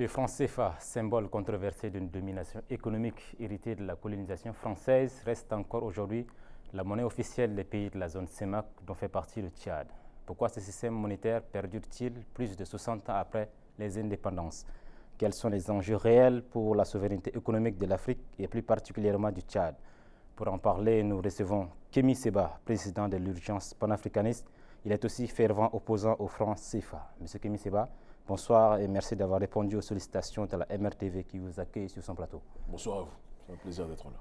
Le franc CFA, symbole controversé d'une domination économique héritée de la colonisation française, reste encore aujourd'hui la monnaie officielle des pays de la zone CEMAC dont fait partie le Tchad. Pourquoi ce système monétaire perdure-t-il plus de 60 ans après les indépendances? Quels sont les enjeux réels pour la souveraineté économique de l'Afrique et plus particulièrement du Tchad? Pour en parler, nous recevons Kémi Séba, président de l'urgence panafricaniste. Il est aussi fervent opposant au franc CFA. Monsieur Kémi Séba, bonsoir et merci d'avoir répondu aux sollicitations de la MRTV qui vous accueille sur son plateau. Bonsoir à vous, c'est un plaisir d'être là.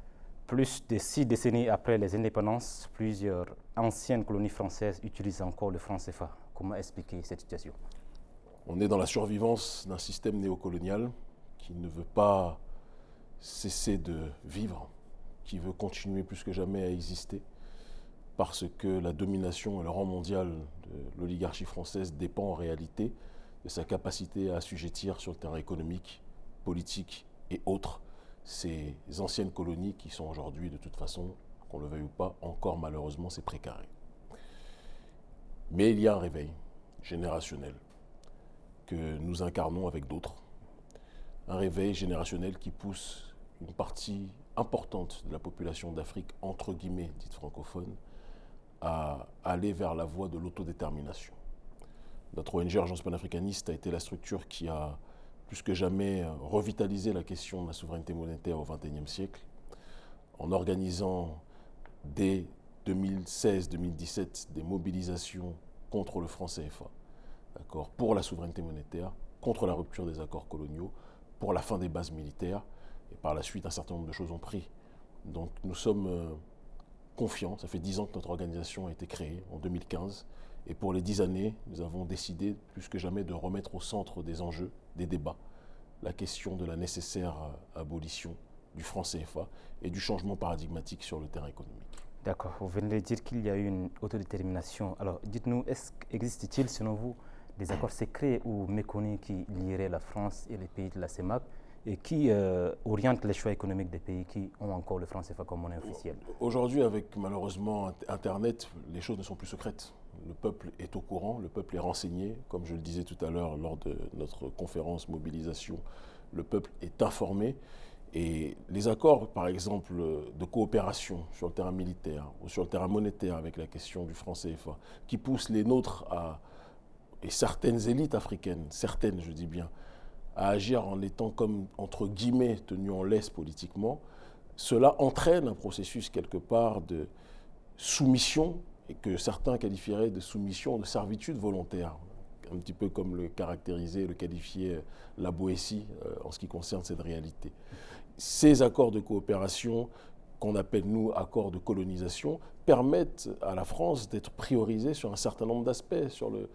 Plus de 6 décennies après les indépendances, plusieurs anciennes colonies françaises utilisent encore le franc CFA. Comment expliquer cette situation? On est dans la survivance d'un système néocolonial qui ne veut pas cesser de vivre, qui veut continuer plus que jamais à exister, parce que la domination et le rang mondial de l'oligarchie française dépend en réalité de sa capacité à assujettir sur le terrain économique, politique et autres ces anciennes colonies qui sont aujourd'hui, de toute façon, qu'on le veuille ou pas, encore malheureusement ces précarés. Mais il y a un réveil générationnel que nous incarnons avec d'autres. Un réveil générationnel qui pousse une partie importante de la population d'Afrique, entre guillemets, dite francophone, à aller vers la voie de l'autodétermination. Notre ONG Urgence panafricaniste a été la structure qui a plus que jamais revitalisé la question de la souveraineté monétaire au XXIe siècle, en organisant dès 2016-2017 des mobilisations contre le franc CFA, pour la souveraineté monétaire, contre la rupture des accords coloniaux, pour la fin des bases militaires, et par la suite un certain nombre de choses ont pris. Donc nous sommes confiants, ça fait 10 ans que notre organisation a été créée, en 2015, et pour les 10 années, nous avons décidé plus que jamais de remettre au centre des enjeux, des débats, la question de la nécessaire abolition du franc CFA et du changement paradigmatique sur le terrain économique. D'accord, vous venez de dire qu'il y a eu une autodétermination. Alors dites-nous, existe-t-il selon vous des accords secrets ou méconnus qui lieraient la France et les pays de la CEMAC et qui orientent les choix économiques des pays qui ont encore le franc CFA comme monnaie officielle? Aujourd'hui, avec malheureusement Internet, les choses ne sont plus secrètes. Le peuple est au courant, le peuple est renseigné. Comme je le disais tout à l'heure lors de notre conférence mobilisation, le peuple est informé. Et les accords, par exemple, de coopération sur le terrain militaire ou sur le terrain monétaire avec la question du franc CFA, qui poussent les nôtres et certaines élites africaines, certaines je dis bien, à agir en étant comme, entre guillemets, tenus en laisse politiquement, cela entraîne un processus quelque part de soumission, et que certains qualifieraient de soumission, de servitude volontaire, un petit peu comme le caractérisait, le qualifiait la Boétie en ce qui concerne cette réalité. Ces accords de coopération, qu'on appelle nous accords de colonisation, permettent à la France d'être priorisée sur un certain nombre d'aspects, sur le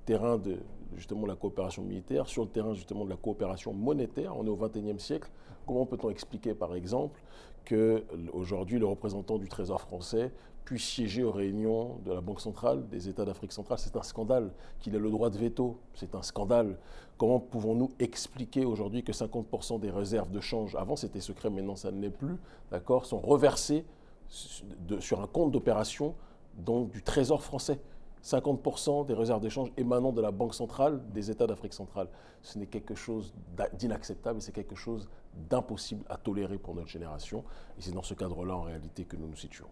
terrain de justement la coopération militaire, sur le terrain justement de la coopération monétaire. On est au XXIe siècle. Comment peut-on expliquer par exemple qu'aujourd'hui le représentant du Trésor français puisse siéger aux réunions de la Banque centrale des États d'Afrique centrale? C'est un scandale qu'il ait le droit de veto, c'est un scandale. Comment pouvons-nous expliquer aujourd'hui que 50% des réserves de change, avant c'était secret, maintenant ça ne l'est plus, d'accord, sont reversées sur un compte d'opération donc du Trésor français? 50% des réserves d'échange émanant de la Banque centrale des États d'Afrique centrale. Ce n'est quelque chose d'inacceptable et c'est quelque chose d'impossible à tolérer pour notre génération. Et c'est dans ce cadre-là, en réalité, que nous nous situons.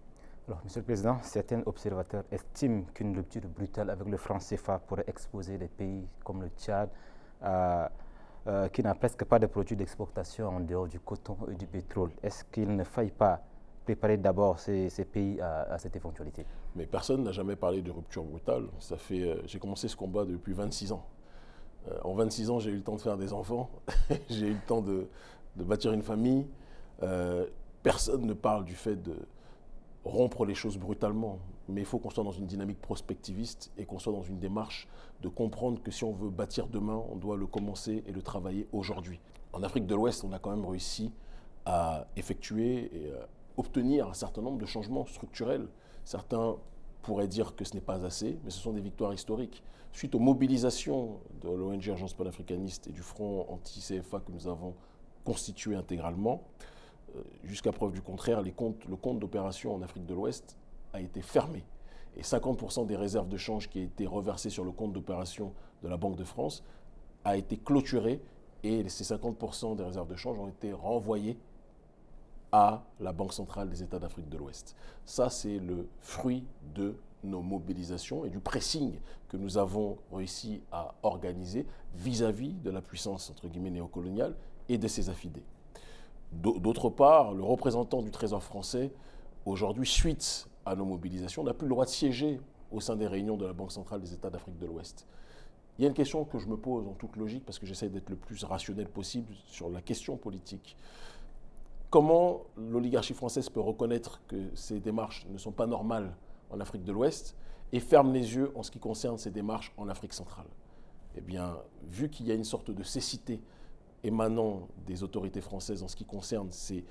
Alors, Monsieur le Président, certains observateurs estiment qu'une rupture brutale avec le franc CFA pourrait exposer des pays comme le Tchad, qui n'a presque pas de produits d'exportation en dehors du coton et du pétrole. Est-ce qu'il ne faille pas préparer d'abord ces pays à cette éventualité? Mais personne n'a jamais parlé de rupture brutale. J'ai commencé ce combat depuis 26 ans. En 26 ans, j'ai eu le temps de faire des enfants, j'ai eu le temps de bâtir une famille. Personne ne parle du fait de rompre les choses brutalement, mais il faut qu'on soit dans une dynamique prospectiviste et qu'on soit dans une démarche de comprendre que si on veut bâtir demain, on doit le commencer et le travailler aujourd'hui. En Afrique de l'Ouest, on a quand même réussi à effectuer et obtenir un certain nombre de changements structurels. Certains pourraient dire que ce n'est pas assez, mais ce sont des victoires historiques. Suite aux mobilisations de l'ONG Urgence panafricaniste et du Front anti-CFA que nous avons constitué intégralement, jusqu'à preuve du contraire, le compte d'opération en Afrique de l'Ouest a été fermé. Et 50% des réserves de change qui a été reversées sur le compte d'opération de la Banque de France a été clôturé et ces 50% des réserves de change ont été renvoyés à la Banque centrale des États d'Afrique de l'Ouest. Ça, c'est le fruit de nos mobilisations et du pressing que nous avons réussi à organiser vis-à-vis de la puissance, entre guillemets, néocoloniale et de ses affidés. D'autre part, le représentant du Trésor français, aujourd'hui, suite à nos mobilisations, n'a plus le droit de siéger au sein des réunions de la Banque centrale des États d'Afrique de l'Ouest. Il y a une question que je me pose en toute logique, parce que j'essaie d'être le plus rationnel possible sur la question politique. Comment l'oligarchie française peut reconnaître que ces démarches ne sont pas normales en Afrique de l'Ouest et ferme les yeux en ce qui concerne ces démarches en Afrique centrale? Eh bien, vu qu'il y a une sorte de cécité émanant des autorités françaises en ce qui concerne ces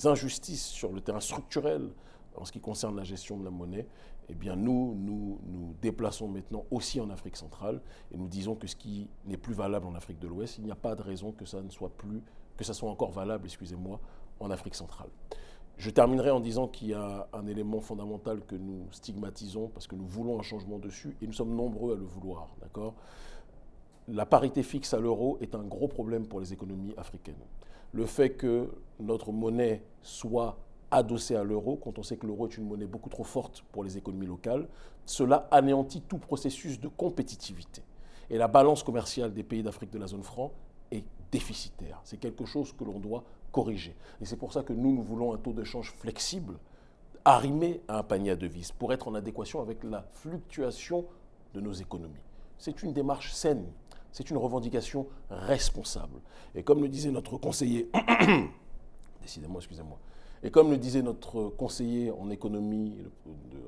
injustices sur le terrain structurel, en ce qui concerne la gestion de la monnaie, eh bien nous déplaçons maintenant aussi en Afrique centrale et nous disons que ce qui n'est plus valable en Afrique de l'Ouest, il n'y a pas de raison que ça ne soit plus, que ça soit encore valable, excusez-moi, en Afrique centrale. Je terminerai en disant qu'il y a un élément fondamental que nous stigmatisons parce que nous voulons un changement dessus et nous sommes nombreux à le vouloir, d'accord ? La parité fixe à l'euro est un gros problème pour les économies africaines. Le fait que notre monnaie soit adossée à l'euro, quand on sait que l'euro est une monnaie beaucoup trop forte pour les économies locales, cela anéantit tout processus de compétitivité. Et la balance commerciale des pays d'Afrique de la zone franc est déficitaire. C'est quelque chose que l'on doit corriger. Et c'est pour ça que nous voulons un taux de change flexible, arrimé à un panier à devises, pour être en adéquation avec la fluctuation de nos économies. C'est une démarche saine, c'est une revendication responsable. Et comme le disait notre conseiller, décidément, excusez-moi, et comme le disait notre conseiller en économie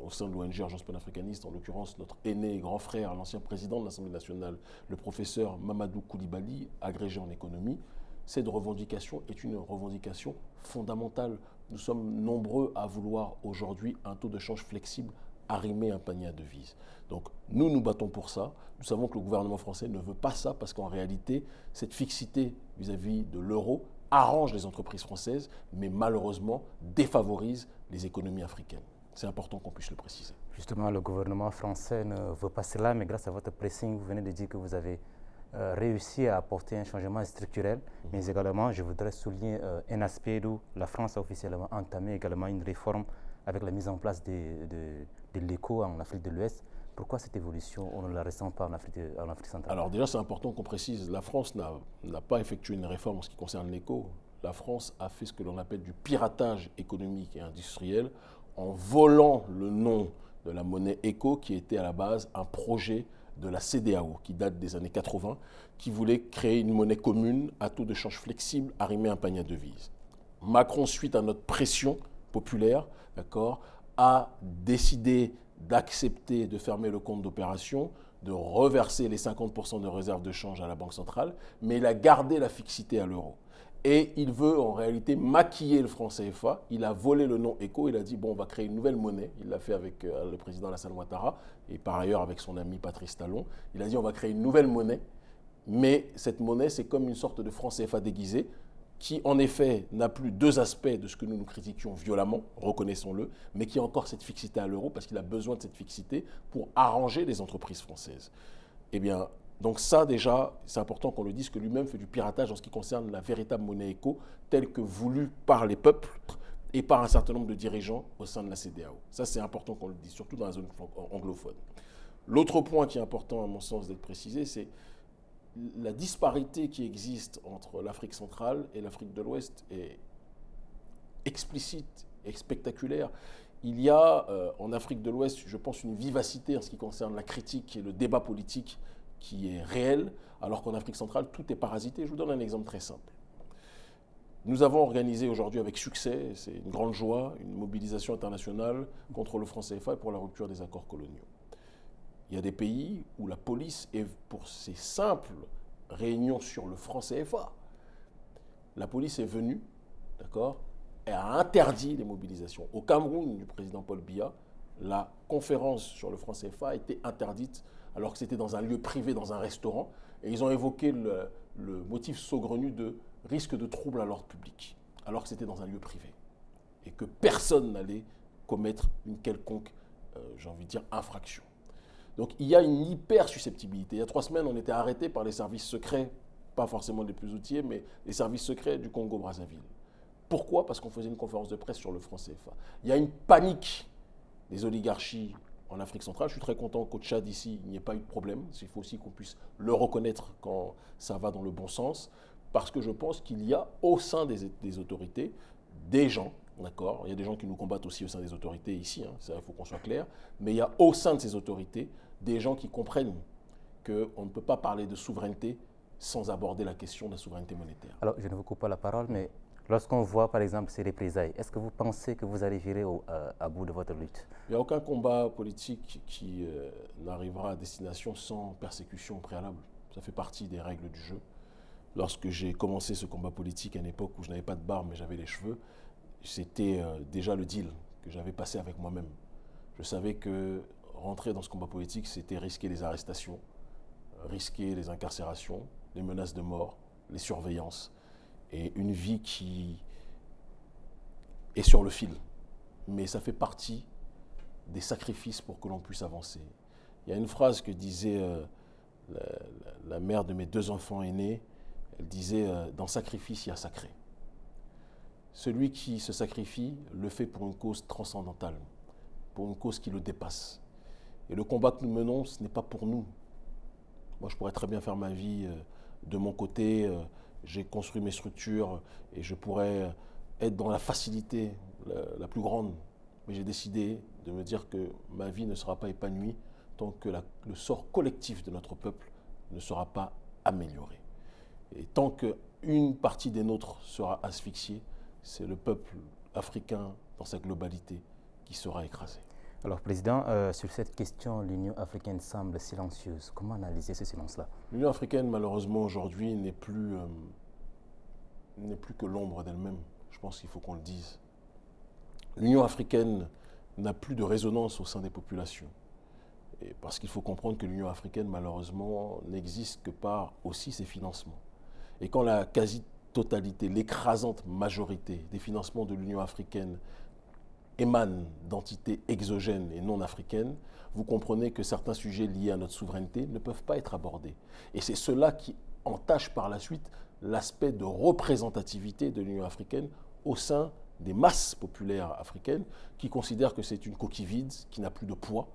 au sein de l'ONG Agence panafricaniste, en l'occurrence notre aîné et grand frère, l'ancien président de l'Assemblée nationale, le professeur Mamadou Koulibaly, agrégé en économie, cette revendication est une revendication fondamentale. Nous sommes nombreux à vouloir aujourd'hui un taux de change flexible arrimé à un panier à devises. Donc nous nous battons pour ça. Nous savons que le gouvernement français ne veut pas ça parce qu'en réalité, cette fixité vis-à-vis de l'euro arrange les entreprises françaises, mais malheureusement défavorise les économies africaines. C'est important qu'on puisse le préciser. Justement, le gouvernement français ne veut pas cela, mais grâce à votre pressing, vous venez de dire que vous avez réussi à apporter un changement structurel, mais également, je voudrais souligner un aspect où la France a officiellement entamé également une réforme avec la mise en place de l'éco en Afrique de l'Ouest. Pourquoi cette évolution, on ne la ressent pas en Afrique centrale? Alors déjà, c'est important qu'on précise, la France n'a pas effectué une réforme en ce qui concerne l'éco. La France a fait ce que l'on appelle du piratage économique et industriel en volant le nom de la monnaie éco qui était à la base un projet de la CEDEAO qui date des années 80, qui voulait créer une monnaie commune à taux de change flexible arrimé à un panier à devises. Macron, suite à notre pression populaire, a décidé d'accepter de fermer le compte d'opération, de reverser les 50% de réserves de change à la Banque centrale, mais il a gardé la fixité à l'euro. Et il veut en réalité maquiller le franc CFA. Il a volé le nom ECO. Il a dit, bon, on va créer une nouvelle monnaie. Il l'a fait avec le président Alassane Ouattara et par ailleurs avec son ami Patrice Talon. Il a dit, on va créer une nouvelle monnaie. Mais cette monnaie, c'est comme une sorte de franc CFA déguisé qui, en effet, n'a plus deux aspects de ce que nous critiquions violemment, reconnaissons-le, mais qui a encore cette fixité à l'euro parce qu'il a besoin de cette fixité pour arranger les entreprises françaises. Eh bien, donc ça déjà, c'est important qu'on le dise, que lui-même fait du piratage en ce qui concerne la véritable monnaie éco, telle que voulue par les peuples et par un certain nombre de dirigeants au sein de la CEDEAO. Ça, c'est important qu'on le dise, surtout dans la zone anglophone. L'autre point qui est important, à mon sens, d'être précisé, c'est la disparité qui existe entre l'Afrique centrale et l'Afrique de l'Ouest est explicite et spectaculaire. Il y a en Afrique de l'Ouest, je pense, une vivacité en ce qui concerne la critique et le débat politique qui est réel, alors qu'en Afrique centrale, tout est parasité. Je vous donne un exemple très simple. Nous avons organisé aujourd'hui avec succès, c'est une grande joie, une mobilisation internationale contre le franc CFA et pour la rupture des accords coloniaux. Il y a des pays où la police, est pour ces simples réunions sur le franc CFA, la police est venue, d'accord, et a interdit les mobilisations. Au Cameroun, du président Paul Biya, la conférence sur le franc CFA a été interdite alors que c'était dans un lieu privé, dans un restaurant, et ils ont évoqué le motif saugrenu de risque de trouble à l'ordre public, alors que c'était dans un lieu privé, et que personne n'allait commettre une quelconque, j'ai envie de dire, infraction. Donc il y a une hyper-susceptibilité. Il y a 3 semaines, on était arrêtés par les services secrets pas forcément les plus outillés, mais les services secrets du Congo-Brazzaville. Pourquoi? Parce qu'on faisait une conférence de presse sur le franc CFA. Il y a une panique des oligarchies en Afrique centrale. Je suis très content qu'au Tchad, ici, il n'y ait pas eu de problème. Il faut aussi qu'on puisse le reconnaître quand ça va dans le bon sens. Parce que je pense qu'il y a au sein des autorités des gens, d'accord? Il y a des gens qui nous combattent aussi au sein des autorités ici, hein, ça, il faut qu'on soit clair. Mais il y a au sein de ces autorités des gens qui comprennent qu'on ne peut pas parler de souveraineté sans aborder la question de la souveraineté monétaire. Alors, je ne vous coupe pas la parole, mais lorsqu'on voit par exemple ces représailles, est-ce que vous pensez que vous allez virer à bout de votre lutte? Il n'y a aucun combat politique qui n'arrivera à destination sans persécution préalable. Ça fait partie des règles du jeu. Lorsque j'ai commencé ce combat politique à une époque où je n'avais pas de barbe mais j'avais les cheveux, c'était déjà le deal que j'avais passé avec moi-même. Je savais que rentrer dans ce combat politique, c'était risquer les arrestations, risquer les incarcérations, les menaces de mort, les surveillances et une vie qui est sur le fil. Mais ça fait partie des sacrifices pour que l'on puisse avancer. Il y a une phrase que disait la mère de mes 2 enfants aînés. Elle disait « Dans sacrifice, il y a sacré ». Celui qui se sacrifie le fait pour une cause transcendantale, pour une cause qui le dépasse. Et le combat que nous menons, ce n'est pas pour nous. Moi, je pourrais très bien faire ma vie de mon côté. J'ai construit mes structures et je pourrais être dans la facilité la plus grande. Mais j'ai décidé de me dire que ma vie ne sera pas épanouie tant que le sort collectif de notre peuple ne sera pas amélioré. Et tant qu'une partie des nôtres sera asphyxiée, c'est le peuple africain dans sa globalité qui sera écrasé. Alors, Président, sur cette question, l'Union africaine semble silencieuse. Comment analyser ce silence-là? L'Union africaine, malheureusement, aujourd'hui, n'est plus que l'ombre d'elle-même. Je pense qu'il faut qu'on le dise. L'Union africaine n'a plus de résonance au sein des populations. Et parce qu'il faut comprendre que l'Union africaine, malheureusement, n'existe que par aussi ses financements. Et quand la quasi-totalité, l'écrasante majorité des financements de l'Union africaine émanent d'entités exogènes et non africaines, vous comprenez que certains sujets liés à notre souveraineté ne peuvent pas être abordés. Et c'est cela qui entache par la suite l'aspect de représentativité de l'Union africaine au sein des masses populaires africaines qui considèrent que c'est une coquille vide, qui n'a plus de poids.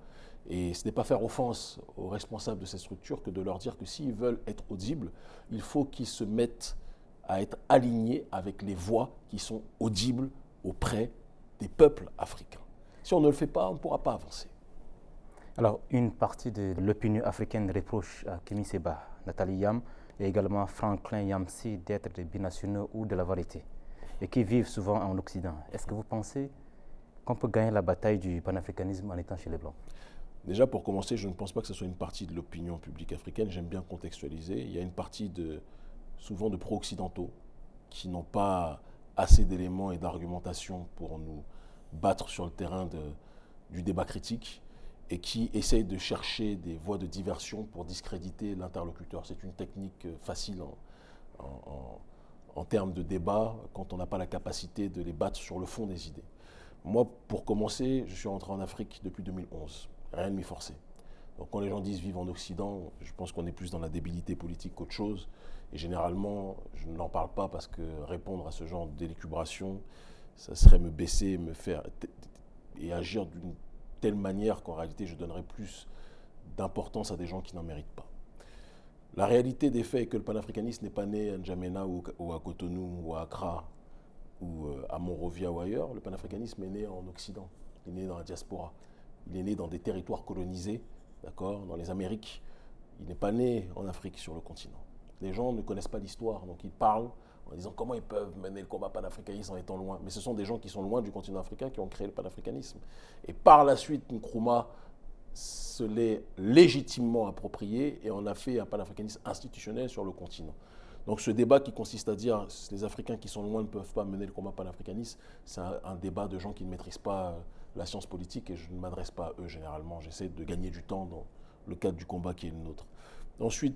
Et ce n'est pas faire offense aux responsables de ces structures que de leur dire que s'ils veulent être audibles, il faut qu'ils se mettent à être alignés avec les voix qui sont audibles auprès des peuples africains. Si on ne le fait pas, on ne pourra pas avancer. Alors, une partie de l'opinion africaine reproche à Kémy Séba, Nathalie Yam et également Franklin Yamsi d'être des binationaux ou de la variété et qui vivent souvent en Occident. Est-ce que vous pensez qu'on peut gagner la bataille du panafricanisme en étant chez les Blancs? Déjà, pour commencer, je ne pense pas que ce soit une partie de l'opinion publique africaine. J'aime bien contextualiser. Il y a une partie souvent de pro-occidentaux qui n'ont pas assez d'éléments et d'argumentation pour nous battre sur le terrain du débat critique et qui essayent de chercher des voies de diversion pour discréditer l'interlocuteur. C'est une technique facile en termes de débat quand on n'a pas la capacité de les battre sur le fond des idées. Moi, pour commencer, je suis rentré en Afrique depuis 2011. Rien de m'y forcer. Donc quand les gens disent vivre en Occident, je pense qu'on est plus dans la débilité politique qu'autre chose. Et généralement, je n'en parle pas parce que répondre à ce genre d'élucubration, ça serait me baisser, me faire et agir d'une telle manière qu'en réalité, je donnerais plus d'importance à des gens qui n'en méritent pas. La réalité des faits est que le panafricanisme n'est pas né à N'Djamena ou à Cotonou ou à Accra ou à Monrovia ou ailleurs. Le panafricanisme est né en Occident. Il est né dans la diaspora. Il est né dans des territoires colonisés, d'accord, dans les Amériques. Il n'est pas né en Afrique, sur le continent. Les gens ne connaissent pas l'histoire, donc ils parlent en disant comment ils peuvent mener le combat panafricaniste en étant loin. Mais ce sont des gens qui sont loin du continent africain qui ont créé le panafricanisme. Et par la suite, Nkrumah se l'est légitimement approprié et en a fait un panafricanisme institutionnel sur le continent. Donc ce débat qui consiste à dire les Africains qui sont loin ne peuvent pas mener le combat panafricaniste, c'est un débat de gens qui ne maîtrisent pas la science politique et je ne m'adresse pas à eux généralement. J'essaie de gagner du temps dans le cadre du combat qui est le nôtre. Ensuite,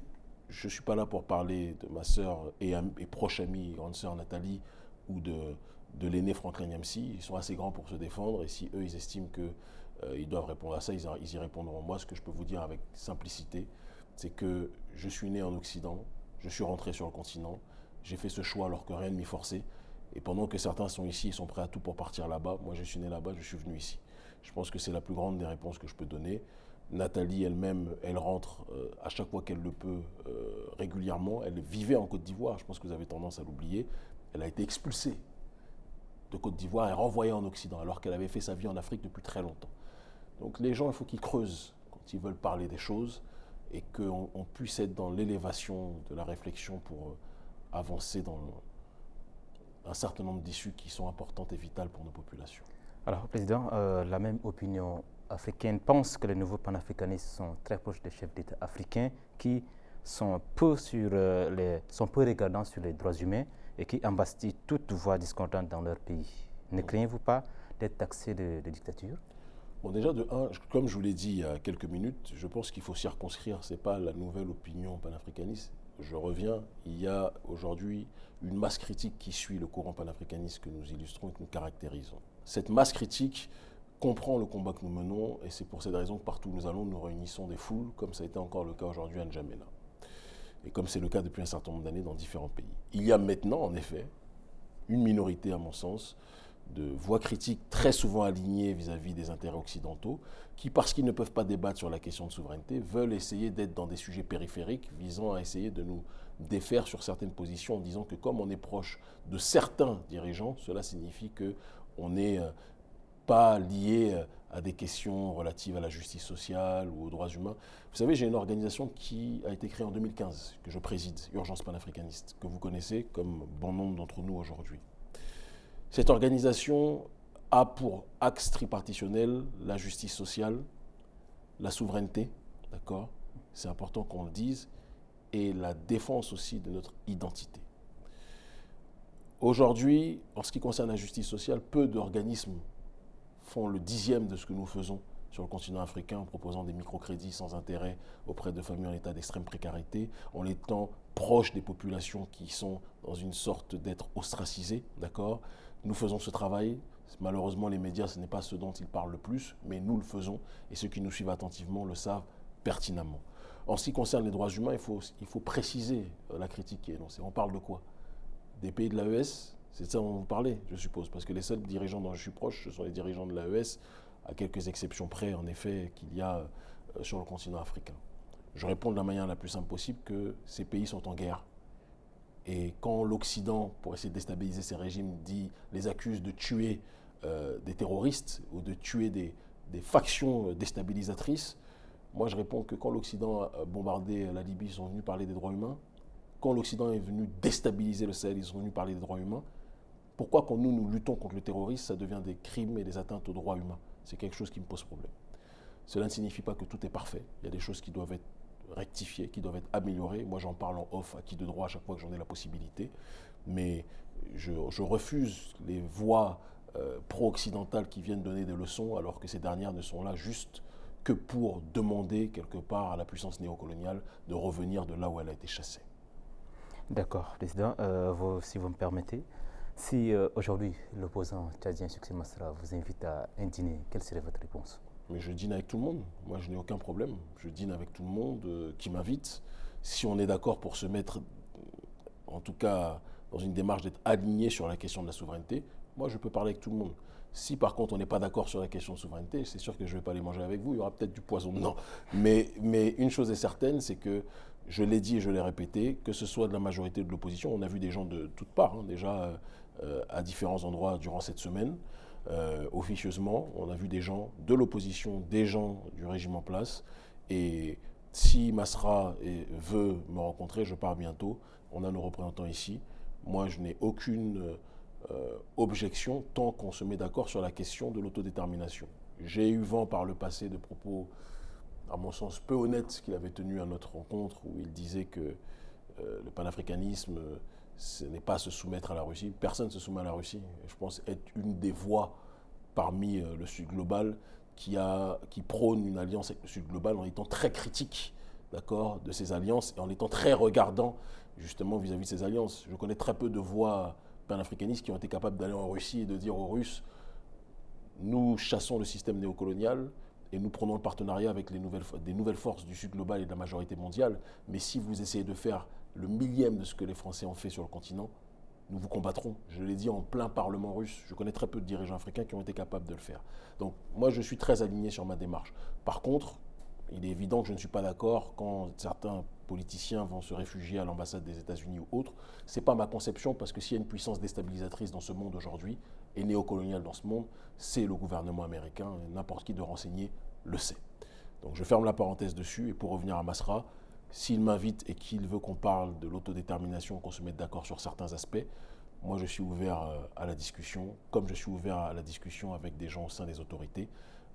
je ne suis pas là pour parler de ma sœur et proche amie, grande sœur Nathalie, ou de l'aîné Franklin Yamsi. Ils sont assez grands pour se défendre et si eux, ils estiment qu'ils doivent répondre à ça, ils y répondront. Moi, ce que je peux vous dire avec simplicité, c'est que je suis né en Occident, je suis rentré sur le continent. J'ai fait ce choix alors que rien ne m'y forçait. Et pendant que certains sont ici, ils sont prêts à tout pour partir là-bas. Moi, je suis né là-bas, je suis venu ici. Je pense que c'est la plus grande des réponses que je peux donner. Nathalie elle-même, elle rentre à chaque fois qu'elle le peut régulièrement. Elle vivait en Côte d'Ivoire, je pense que vous avez tendance à l'oublier. Elle a été expulsée de Côte d'Ivoire et renvoyée en Occident, alors qu'elle avait fait sa vie en Afrique depuis très longtemps. Donc les gens, il faut qu'ils creusent quand ils veulent parler des choses et qu'on puisse être dans l'élévation de la réflexion pour avancer dans un certain nombre d'issues qui sont importantes et vitales pour nos populations. Alors, Président, la même opinion africaine pense que les nouveaux panafricanistes sont très proches des chefs d'État africains qui sont peu regardants sur les droits humains et qui embastillent toute voix discordante dans leur pays. Ne craignez-vous pas d'être taxé de dictature? Bon, déjà, de un, comme je vous l'ai dit il y a quelques minutes, je pense qu'il faut circonscrire. Ce n'est pas la nouvelle opinion panafricaniste. Je reviens, il y a aujourd'hui une masse critique qui suit le courant panafricaniste que nous illustrons et que nous caractérisons. Cette masse critique comprend le combat que nous menons et c'est pour cette raison que partout où nous allons, nous réunissons des foules, comme ça a été encore le cas aujourd'hui à N'Djamena. Et comme c'est le cas depuis un certain nombre d'années dans différents pays. Il y a maintenant, en effet, une minorité, à mon sens, de voix critiques très souvent alignées vis-à-vis des intérêts occidentaux, qui, parce qu'ils ne peuvent pas débattre sur la question de souveraineté, veulent essayer d'être dans des sujets périphériques visant à essayer de nous défaire sur certaines positions en disant que comme on est proche de certains dirigeants, cela signifie qu'on n'est pas lié à des questions relatives à la justice sociale ou aux droits humains. Vous savez, j'ai une organisation qui a été créée en 2015, que je préside, Urgence panafricaniste, que vous connaissez comme bon nombre d'entre nous aujourd'hui. Cette organisation a pour axe tripartitionnel la justice sociale, la souveraineté, d'accord ? C'est important qu'on le dise, et la défense aussi de notre identité. Aujourd'hui, en ce qui concerne la justice sociale, peu d'organismes font le 10e de ce que nous faisons sur le continent africain en proposant des microcrédits sans intérêt auprès de familles en état d'extrême précarité, en étant proches des populations qui sont dans une sorte d'être ostracisées, d'accord ? Nous faisons ce travail. Malheureusement, les médias, ce n'est pas ce dont ils parlent le plus, mais nous le faisons et ceux qui nous suivent attentivement le savent pertinemment. En ce qui concerne les droits humains, il faut préciser la critique qui est énoncée. On parle de quoi? Des pays de l'AES? C'est de ça dont vous parlez, je suppose, parce que les seuls dirigeants dont je suis proche, ce sont les dirigeants de l'AES, à quelques exceptions près, en effet, qu'il y a sur le continent africain. Je réponds de la manière la plus simple possible que ces pays sont en guerre. Et quand l'Occident, pour essayer de déstabiliser ces régimes, les accuse de tuer des terroristes ou de tuer des factions déstabilisatrices, moi je réponds que quand l'Occident a bombardé la Libye, ils sont venus parler des droits humains. Quand l'Occident est venu déstabiliser le Sahel, ils sont venus parler des droits humains. Pourquoi quand nous luttons contre le terrorisme, ça devient des crimes et des atteintes aux droits humains? C'est quelque chose qui me pose problème. Cela ne signifie pas que tout est parfait. Il y a des choses qui doivent être rectifiées, qui doivent être améliorées. Moi, j'en parle en off à qui de droit à chaque fois que j'en ai la possibilité. Mais je refuse les voix pro-occidentales qui viennent donner des leçons, alors que ces dernières ne sont là juste que pour demander quelque part à la puissance néocoloniale de revenir de là où elle a été chassée. D'accord, Président. Si vous me permettez, si aujourd'hui l'opposant tchadien Succès Masra vous invite à un dîner, quelle serait votre réponse? Mais je dîne avec tout le monde. Moi, je n'ai aucun problème. Je dîne avec tout le monde qui m'invite. Si on est d'accord pour se mettre, en tout cas, dans une démarche d'être aligné sur la question de la souveraineté, moi, je peux parler avec tout le monde. Si, par contre, on n'est pas d'accord sur la question de souveraineté, c'est sûr que je ne vais pas aller manger avec vous. Il y aura peut-être du poison dedans. Mais une chose est certaine, c'est que je l'ai dit et je l'ai répété, que ce soit de la majorité ou de l'opposition, on a vu des gens de toutes parts, déjà à différents endroits durant cette semaine. Officieusement, on a vu des gens de l'opposition, des gens du régime en place. Et si Masra veut me rencontrer, je pars bientôt. On a nos représentants ici. Moi, je n'ai aucune objection tant qu'on se met d'accord sur la question de l'autodétermination. J'ai eu vent par le passé de propos, à mon sens, peu honnêtes qu'il avait tenus à notre rencontre, où il disait que le panafricanisme, ce n'est pas se soumettre à la Russie. Personne ne se soumet à la Russie. Je pense être une des voix parmi le Sud global qui prône une alliance avec le Sud global en étant très critique, d'accord, de ces alliances et en étant très regardant justement vis-à-vis de ces alliances. Je connais très peu de voix panafricanistes qui ont été capables d'aller en Russie et de dire aux Russes « Nous chassons le système néocolonial et nous prenons le partenariat avec des nouvelles forces du Sud global et de la majorité mondiale, mais si vous essayez de faire le millième de ce que les Français ont fait sur le continent, nous vous combattrons. Je l'ai dit en plein Parlement russe. Je connais très peu de dirigeants africains qui ont été capables de le faire. Donc moi, je suis très aligné sur ma démarche. Par contre, il est évident que je ne suis pas d'accord quand certains politiciens vont se réfugier à l'ambassade des États-Unis ou autres. Ce n'est pas ma conception, parce que s'il y a une puissance déstabilisatrice dans ce monde aujourd'hui, et néocoloniale dans ce monde, c'est le gouvernement américain. N'importe qui de renseigner le sait. Donc je ferme la parenthèse dessus. Et pour revenir à Masra, s'il m'invite et qu'il veut qu'on parle de l'autodétermination, qu'on se mette d'accord sur certains aspects, moi je suis ouvert à la discussion, comme je suis ouvert à la discussion avec des gens au sein des autorités.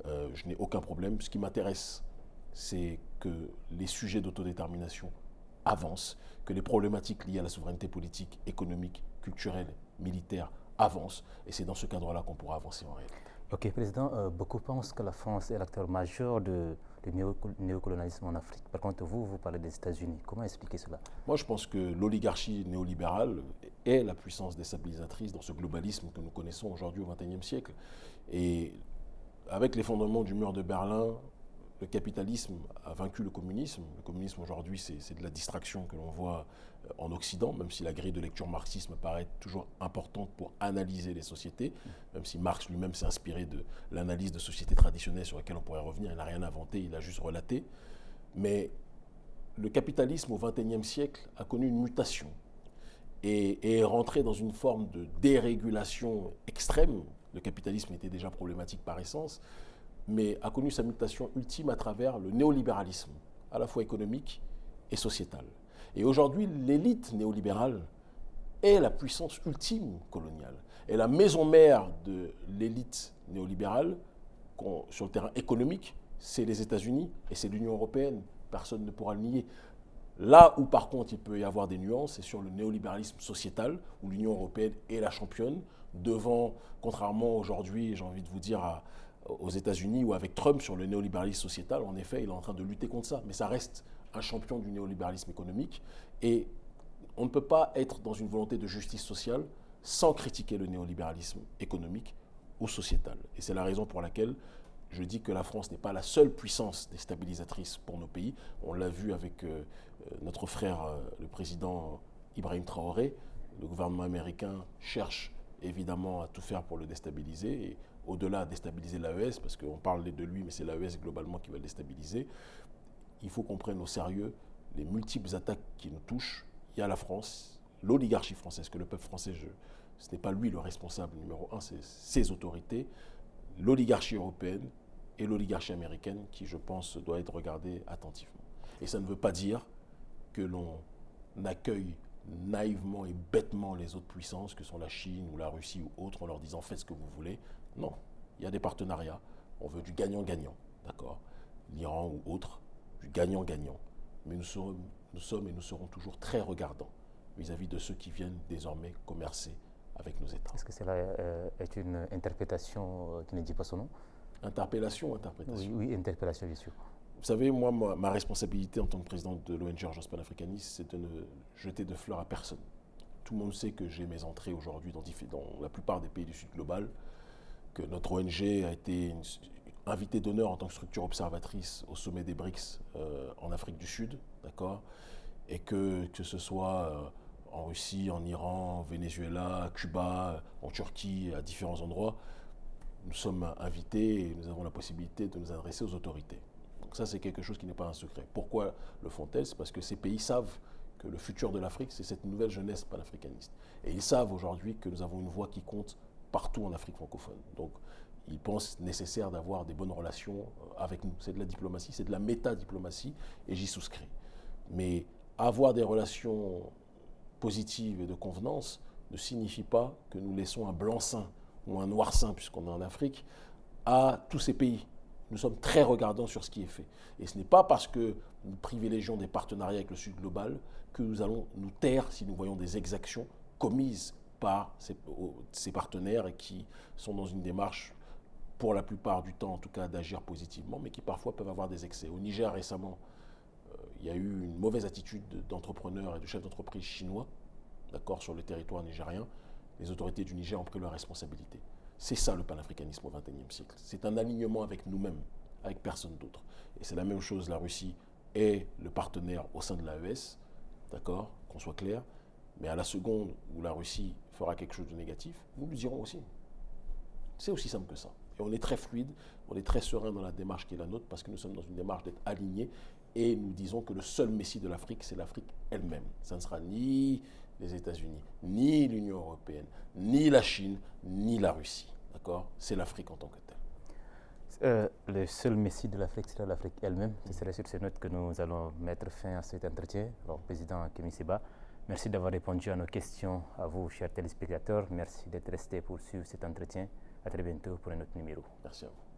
Je n'ai aucun problème. Ce qui m'intéresse, c'est que les sujets d'autodétermination avancent, que les problématiques liées à la souveraineté politique, économique, culturelle, militaire avancent, et c'est dans ce cadre-là qu'on pourra avancer en réalité. Ok, Président, beaucoup pensent que la France est l'acteur majeur du néocolonialisme en Afrique. Par contre, vous parlez des États-Unis. Comment expliquer cela? Moi, je pense que l'oligarchie néolibérale est la puissance déstabilisatrice dans ce globalisme que nous connaissons aujourd'hui au XXIe siècle. Et avec l'effondrement du mur de Berlin, le capitalisme a vaincu le communisme. Le communisme aujourd'hui, c'est de la distraction que l'on voit en Occident, même si la grille de lecture marxiste me paraît toujours importante pour analyser les sociétés, même si Marx lui-même s'est inspiré de l'analyse de sociétés traditionnelles sur lesquelles on pourrait revenir. Il n'a rien inventé, il a juste relaté. Mais le capitalisme au XXIe siècle a connu une mutation et est rentré dans une forme de dérégulation extrême. Le capitalisme était déjà problématique par essence, mais a connu sa mutation ultime à travers le néolibéralisme, à la fois économique et sociétal. Et aujourd'hui, l'élite néolibérale est la puissance ultime coloniale. Et la maison mère de l'élite néolibérale, sur le terrain économique, c'est les États-Unis et c'est l'Union européenne. Personne ne pourra le nier. Là où, par contre, il peut y avoir des nuances, c'est sur le néolibéralisme sociétal, où l'Union européenne est la championne, devant, contrairement aujourd'hui, j'ai envie de vous dire, aux États-Unis ou avec Trump sur le néolibéralisme sociétal. En effet, il est en train de lutter contre ça. Mais ça reste un champion du néolibéralisme économique. Et on ne peut pas être dans une volonté de justice sociale sans critiquer le néolibéralisme économique ou sociétal. Et c'est la raison pour laquelle je dis que la France n'est pas la seule puissance déstabilisatrice pour nos pays. On l'a vu avec notre frère, le président Ibrahim Traoré. Le gouvernement américain cherche évidemment à tout faire pour le déstabiliser. Et au-delà de déstabiliser l'AES, parce qu'on parle de lui, mais c'est l'AES globalement qui va le déstabiliser, il faut qu'on prenne au sérieux les multiples attaques qui nous touchent. Il y a la France, l'oligarchie française, que le peuple français, ce n'est pas lui le responsable numéro un, c'est ses autorités, l'oligarchie européenne et l'oligarchie américaine qui, je pense, doit être regardée attentivement. Et ça ne veut pas dire que l'on accueille naïvement et bêtement les autres puissances que sont la Chine ou la Russie ou autres en leur disant faites ce que vous voulez. Non, il y a des partenariats, on veut du gagnant-gagnant, d'accord? L'Iran ou autre, du gagnant-gagnant. Mais nous sommes et nous serons toujours très regardants vis-à-vis de ceux qui viennent désormais commercer avec nos États. Est-ce que cela est une interprétation qui ne dit pas son nom? Interpellation ou interprétation? Oui, interpellation, bien sûr. Vous savez, moi, ma responsabilité en tant que président de l'ONG Urgence Panafricaniste, c'est de ne jeter de fleurs à personne. Tout le monde sait que j'ai mes entrées aujourd'hui dans la plupart des pays du Sud global, que notre ONG a été invitée d'honneur en tant que structure observatrice au sommet des BRICS en Afrique du Sud, d'accord? Et que ce soit en Russie, en Iran, au Venezuela, à Cuba, en Turquie, à différents endroits, nous sommes invités et nous avons la possibilité de nous adresser aux autorités. Donc ça, c'est quelque chose qui n'est pas un secret. Pourquoi le font-elles? C'est parce que ces pays savent que le futur de l'Afrique, c'est cette nouvelle jeunesse panafricaniste. Et ils savent aujourd'hui que nous avons une voix qui compte partout en Afrique francophone. Donc, ils pensent nécessaire d'avoir des bonnes relations avec nous. C'est de la diplomatie, c'est de la métadiplomatie, et j'y souscris. Mais avoir des relations positives et de convenance ne signifie pas que nous laissons un blanc-seing ou un noir-seing, puisqu'on est en Afrique, à tous ces pays. Nous sommes très regardants sur ce qui est fait. Et ce n'est pas parce que nous privilégions des partenariats avec le Sud global que nous allons nous taire si nous voyons des exactions commises par ces partenaires et qui sont dans une démarche, pour la plupart du temps en tout cas, d'agir positivement, mais qui parfois peuvent avoir des excès. Au Niger récemment, il y a eu une mauvaise attitude d'entrepreneurs et de chefs d'entreprise chinois, d'accord, sur le territoire nigérien. Les autorités du Niger ont pris leurs responsabilités. C'est ça le panafricanisme au XXIe siècle. C'est un alignement avec nous-mêmes, avec personne d'autre. Et c'est la même chose, la Russie est le partenaire au sein de l'AES, d'accord, qu'on soit clair. Mais à la seconde où la Russie fera quelque chose de négatif, nous le dirons aussi. C'est aussi simple que ça. Et on est très fluide, on est très serein dans la démarche qui est la nôtre parce que nous sommes dans une démarche d'être alignés et nous disons que le seul messie de l'Afrique, c'est l'Afrique elle-même. Ça ne sera ni les États-Unis, ni l'Union européenne, ni la Chine, ni la Russie. D'accord ? C'est l'Afrique en tant que telle. Le seul messie de l'Afrique sera l'Afrique elle-même. Ce serait sur ces notes que nous allons mettre fin à cet entretien. Alors, Président Kémi Séba, merci d'avoir répondu à nos questions, à vous, chers téléspectateurs. Merci d'être restés pour suivre cet entretien. À très bientôt pour un autre numéro. Merci à vous.